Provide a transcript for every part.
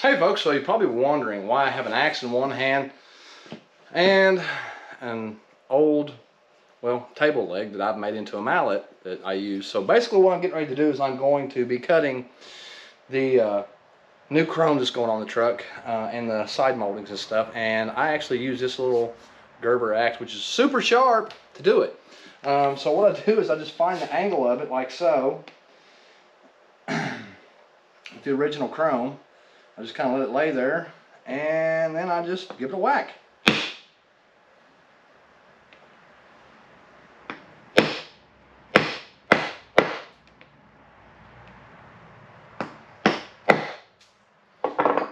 Hey folks, so you're probably wondering why I have an axe in one hand and an old, well, table leg that I've made into a mallet that I use. So basically what I'm getting ready to do is I'm going to be cutting the new chrome that's going on the truck and the side moldings and stuff. And I actually use this little Gerber axe, which is super sharp, to do it. So what I do is I just find the angle of it like so. With the original chrome, I just kind of let it lay there, and then I just give it a whack.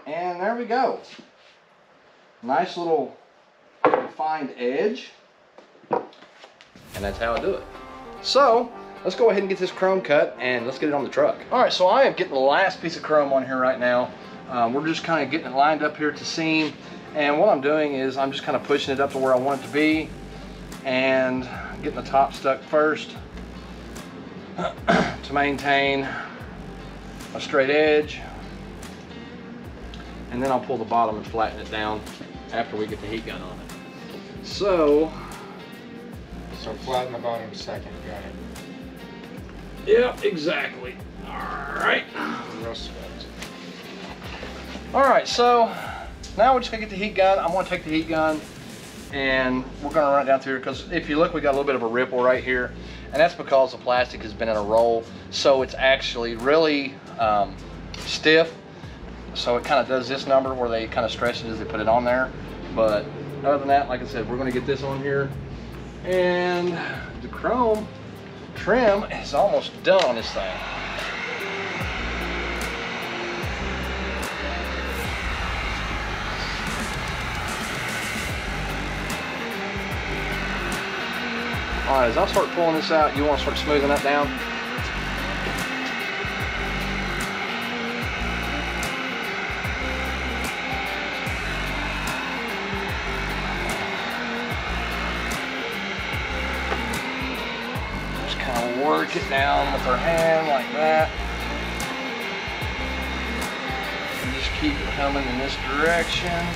And there we go. Nice little refined edge. And that's how I do it. So, let's go ahead and get this chrome cut and let's get it on the truck. All right, so I am getting the last piece of chrome on here right now. We're just kind of getting it lined up here to seam. And what I'm doing is I'm just kind of pushing it up to where I want it to be and getting the top stuck first to maintain a straight edge. And then I'll pull the bottom and flatten it down after we get the heat gun on it. So flatten the bottom second, got it. Yeah, exactly. All right. Real sweat. All right, so now we're just gonna get the heat gun. I'm gonna take the heat gun and we're gonna run it down through here, because if you look, we got a little bit of a ripple right here, and that's because the plastic has been in a roll, so it's actually really stiff. So it kind of does this number where they kind of stretch it as they put it on there. But other than that, like I said, we're gonna get this on here, and the chrome trim is almost done on this thing. All right, as I start pulling this out, you want to start smoothing that down. Just kind of work it down with our hand like that. And just keep it coming in this direction.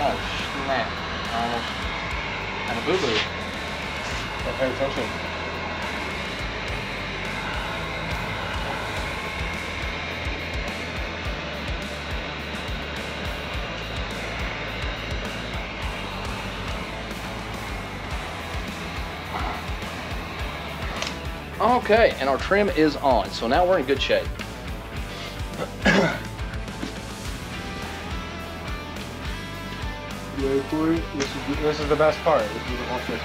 Oh snap, I almost had a boo-boo. Don't pay attention. Okay, and our trim is on, so now we're in good shape. You ready for it? This is the best part. Watch this.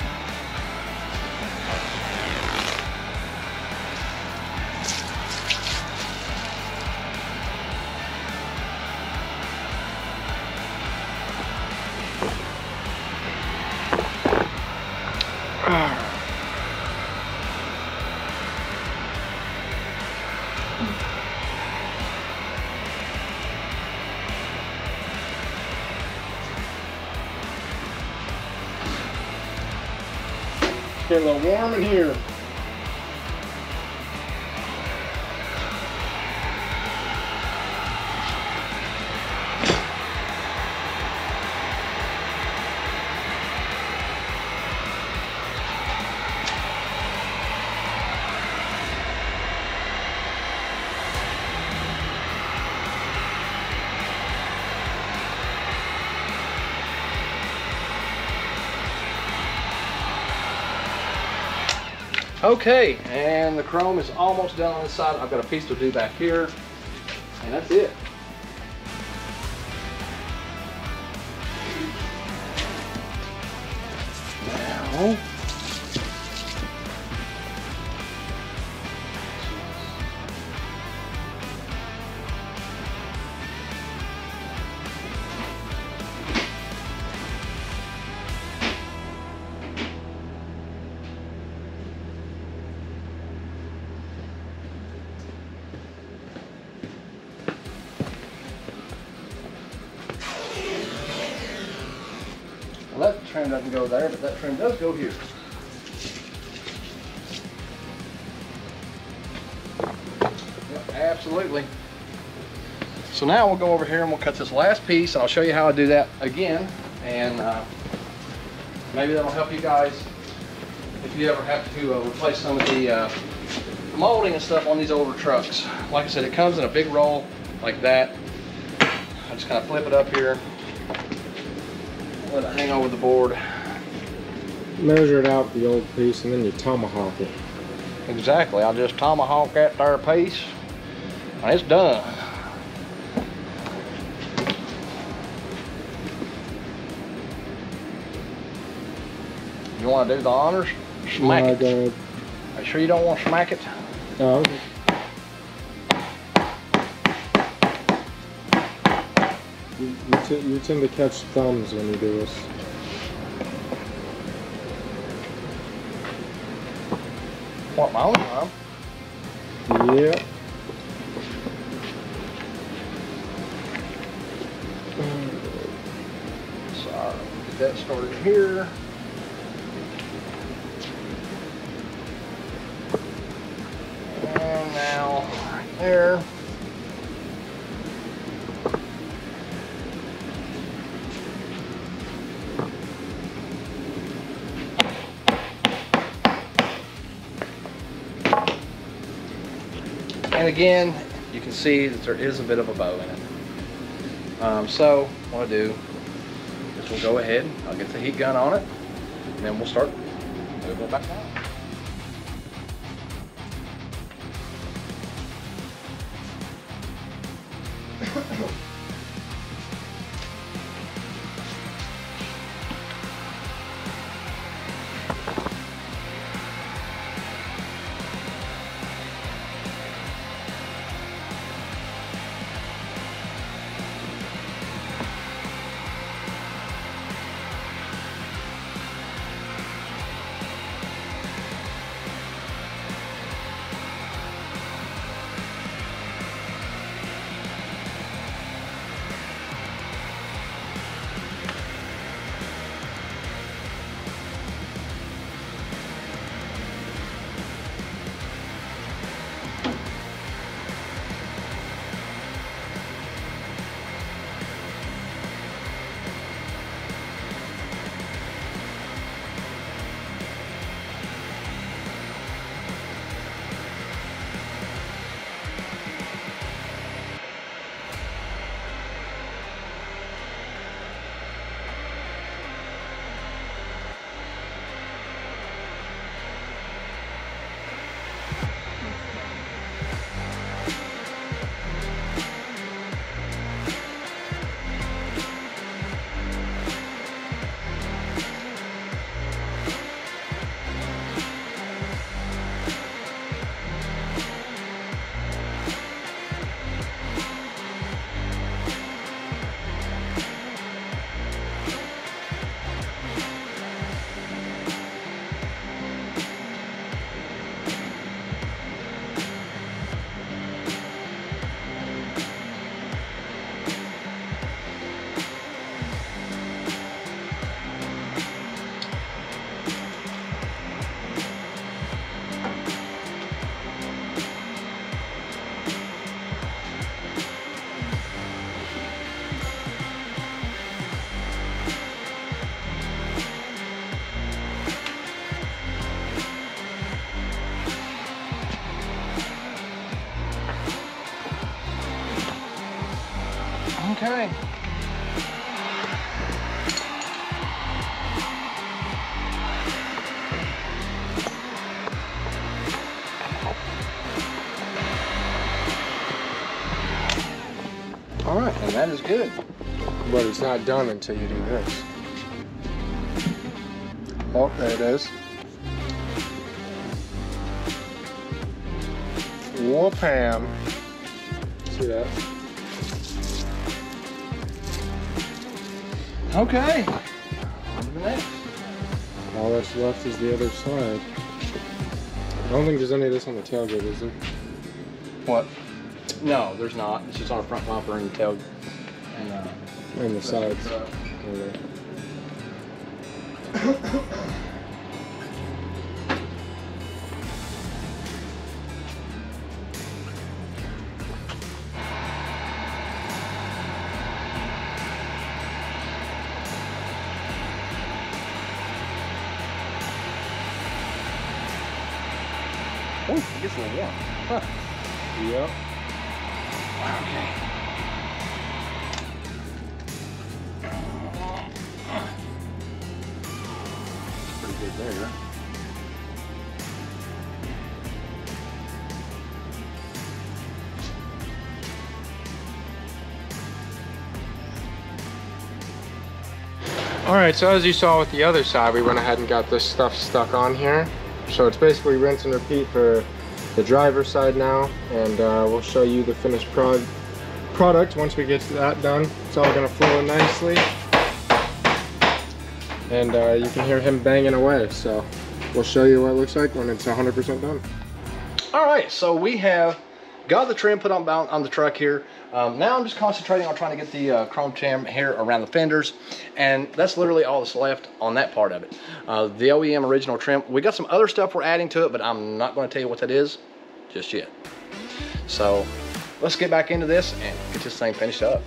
Get a little warm in here. Okay, and the chrome is almost done on this side. I've got a piece to do back here, and that's it. Now, trim doesn't go there, but that trim does go here. Yep, absolutely. So now we'll go over here and we'll cut this last piece, and I'll show you how I do that again, and maybe that'll help you guys if you ever have to replace some of the molding and stuff on these older trucks. Like I said, it comes in a big roll like that. I just kind of flip it up here, let it hang over the board. Measure it out the old piece and then you tomahawk it. Exactly, I'll just tomahawk that there piece and it's done. You want to do the honors? Smack it. Go ahead. Make sure you don't want to smack it. Oh, okay. You tend to catch thumbs when you do this. What, my own thumb? Yeah. So, get that started here. And now, right there. And again, you can see that there is a bit of a bow in it. So what I'll do is we'll go ahead, I'll get the heat gun on it, and then we'll start moving it back down. Okay. All right, and that is good. But it's not done until you do this. Oh, there it is. Whoop-ham. See that? Okay. On to the next. All that's left is the other side. I don't think there's any of this on the tailgate, is there? What? No, there's not. It's just on a front bumper and tail and And the sides. truck. Okay. Ooh, it gets a little warm. Huh. Yep. Okay. Pretty good there. All right, so as you saw with the other side, we went ahead and got this stuff stuck on here. So it's basically rinse and repeat for the driver's side now, and we'll show you the finished product once we get that done. It's all gonna flow in nicely, and you can hear him banging away. So we'll show you what it looks like when it's 100% done. All right, so we have got the trim put on the truck here. Now I'm just concentrating on trying to get the chrome trim here around the fenders, and that's literally all that's left on that part of it. The OEM original trim, we got some other stuff we're adding to it, but I'm not going to tell you what that is just yet. So let's get back into this and get this thing finished up.